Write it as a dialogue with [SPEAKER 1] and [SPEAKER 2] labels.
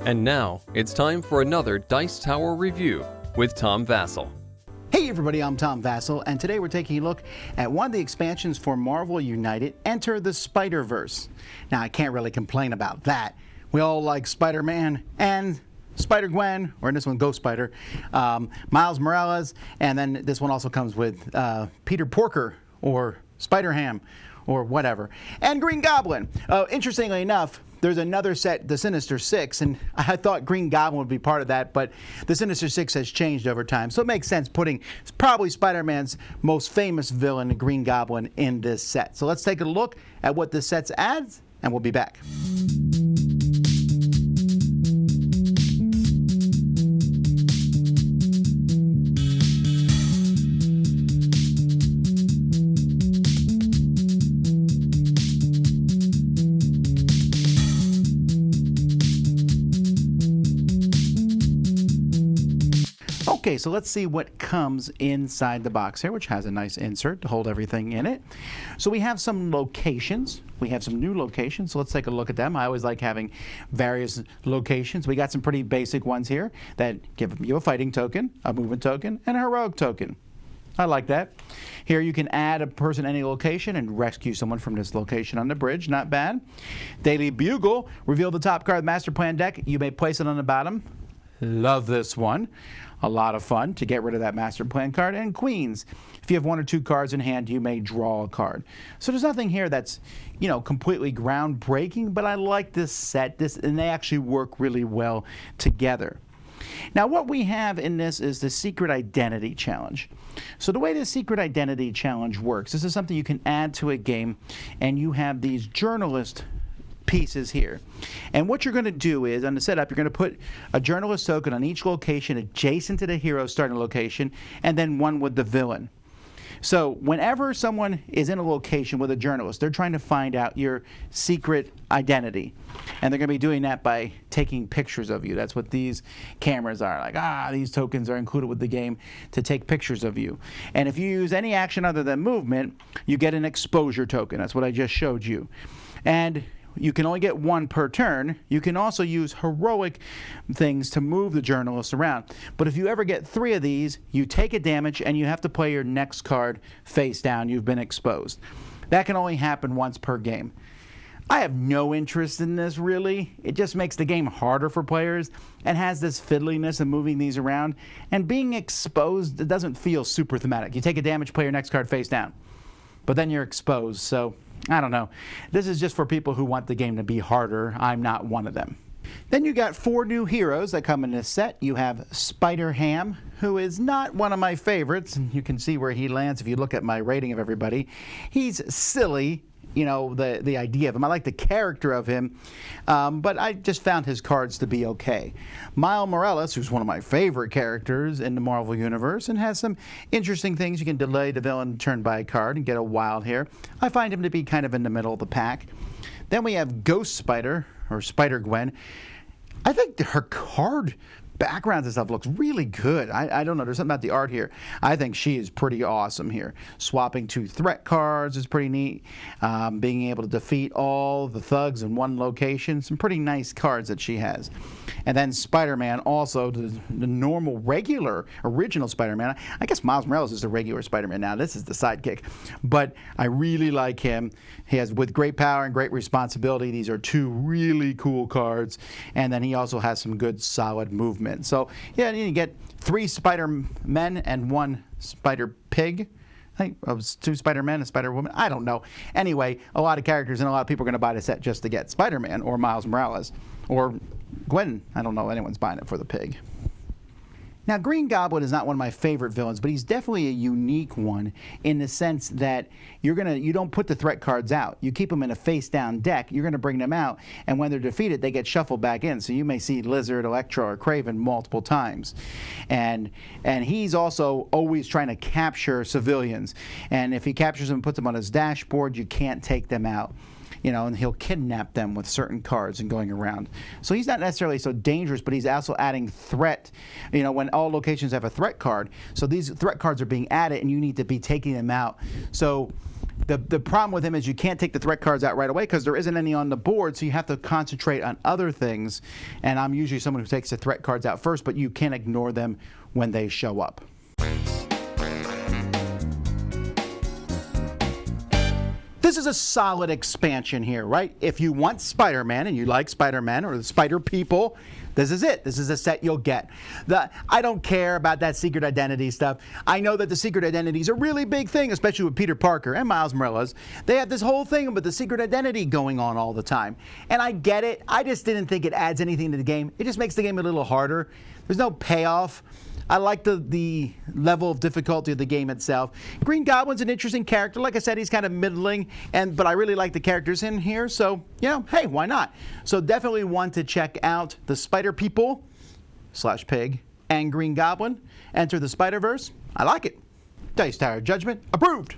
[SPEAKER 1] And now, it's time for another Dice Tower review with Tom Vasel.
[SPEAKER 2] Hey everybody, I'm Tom Vasel, and today we're taking a look at one of the expansions for Marvel United, Enter the Spiderverse. Now, I can't really complain about that. We all like Spider-Man and Spider-Gwen, or in this one, Ghost Spider, Miles Morales, and then this one also comes with Peter Porker, or Spider-Ham, or whatever, and Green Goblin. Interestingly enough, there's another set, the Sinister Six, and I thought Green Goblin would be part of that, but the Sinister Six has changed over time, so it makes sense putting probably Spider-Man's most famous villain, Green Goblin, in this set. So let's take a look at what this set adds, and we'll be back. Okay, so let's see what comes inside the box here, which has a nice insert to hold everything in it. So we have some locations. We have some new locations, so let's take a look at them. I always like having various locations. We got some pretty basic ones here that give you a fighting token, a movement token, and a heroic token. I like that. Here you can add a person any location and rescue someone from this location on the bridge. Not bad. Daily Bugle. Reveal the top card of the Master Plan deck. You may place it on the bottom. Love this one. A lot of fun to get rid of that Master Plan card. And Queens. If you have one or two cards in hand, you may draw a card. So there's nothing here that's, completely groundbreaking, but I like this set. And they actually work really well together. Now, what we have in this is the Secret Identity Challenge. So the way the Secret Identity Challenge works, this is something you can add to a game, and you have these journalist pieces here. And what you're going to do is, on the setup, you're going to put a journalist token on each location adjacent to the hero's starting location, and then one with the villain. So whenever someone is in a location with a journalist, they're trying to find out your secret identity. And they're going to be doing that by taking pictures of you. That's what these cameras are. Like, these tokens are included with the game to take pictures of you. And if you use any action other than movement, you get an exposure token. That's what I just showed you. And you can only get one per turn. You can also use heroic things to move the journalists around. But if you ever get 3 of these, you take a damage and you have to play your next card face down. You've been exposed. That can only happen once per game. I have no interest in this, really. It just makes the game harder for players and has this fiddliness of moving these around. And being exposed, it doesn't feel super thematic. You take a damage, play your next card face down. But then you're exposed, so I don't know. This is just for people who want the game to be harder. I'm not one of them. Then you got 4 new heroes that come in this set. You have Spider-Ham, who is not one of my favorites. You can see where he lands if you look at my rating of everybody. He's silly. The idea of him. I like the character of him, but I just found his cards to be okay. Miles Morales, who's one of my favorite characters in the Marvel Universe and has some interesting things. You can delay the villain turn by a card and get a wild here. I find him to be kind of in the middle of the pack. Then we have Ghost Spider, or Spider-Gwen. I think her card backgrounds and stuff looks really good. I don't know. There's something about the art here. I think she is pretty awesome here. Swapping 2 threat cards is pretty neat. Being able to defeat all the thugs in one location. Some pretty nice cards that she has. And then Spider-Man, also the normal, regular, original Spider-Man. I guess Miles Morales is the regular Spider-Man now. This is the sidekick. But I really like him. He has, with great power and great responsibility, these are 2 really cool cards. And then he also has some good, solid movement. So, yeah, you get 3 Spider-Men and 1 Spider-Pig. I think it was 2 Spider-Men and Spider-Woman. I don't know. Anyway, a lot of characters and a lot of people are going to buy the set just to get Spider-Man or Miles Morales or Gwen. I don't know anyone's buying it for the pig. Now, Green Goblin is not one of my favorite villains, but he's definitely a unique one in the sense that you don't put the threat cards out. You keep them in a face-down deck. You're going to bring them out, and when they're defeated, they get shuffled back in. So you may see Lizard, Electro, or Kraven multiple times. And he's also always trying to capture civilians. And if he captures them and puts them on his dashboard, you can't take them out. And he'll kidnap them with certain cards and going around. So he's not necessarily so dangerous, but he's also adding threat, when all locations have a threat card. So these threat cards are being added, and you need to be taking them out. So The problem with him is you can't take the threat cards out right away because there isn't any on the board, so you have to concentrate on other things. And I'm usually someone who takes the threat cards out first, but you can't ignore them when they show up. This is a solid expansion here, right? If you want Spider-Man and you like Spider-Man or the Spider People, this is it. This is a set you'll get. I don't care about that secret identity stuff. I know that the secret identity is a really big thing, especially with Peter Parker and Miles Morales. They have this whole thing about the secret identity going on all the time. And I get it. I just didn't think it adds anything to the game. It just makes the game a little harder. There's no payoff. I like the level of difficulty of the game itself. Green Goblin's an interesting character. Like I said, he's kind of middling, but I really like the characters in here. So, hey, why not? So definitely want to check out the Spider People / Pig and Green Goblin. Enter the Spiderverse. I like it. Dice Tower Judgment approved.